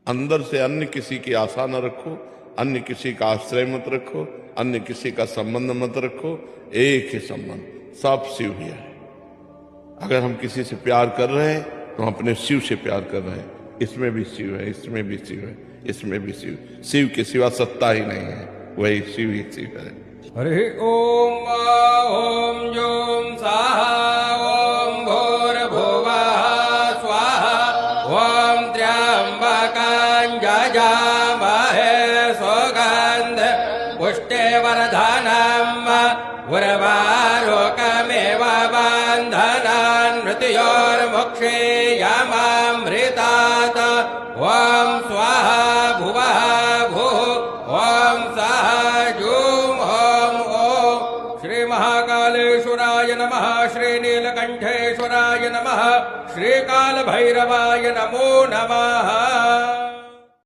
अंदर से अन्य किसी की आशा न रखो, अन्य किसी का आश्रय मत रखो, अन्य किसी का संबंध मत रखो। एक ही संबंध, सब शिव ही है। अगर हम किसी से प्यार कर रहे हैं तो हम अपने शिव से प्यार कर रहे हैं। इसमें भी शिव है, इसमें भी शिव है, इसमें भी शिव। शिव के सिवा सत्ता ही नहीं है, वही शिव ही शिव है। हरि ओम ओम जोम स्वाहा ओम भूर्भुवः स्वाहा ओम त्र्यंबकं यजामहे सुगन्धिं पुष्टिवर्धनम् उर्वारुकमिव बन्धनान् मृत्योर्मुक्षीयमामृतात् ओम स्वाहा भुवः भुः ओम स्वाहा जूम ओम ओम श्री महाकालेश्वराय नमः, श्री नीलकंठेश्वराय नमः, श्री काल भैरवाय नमो नमः।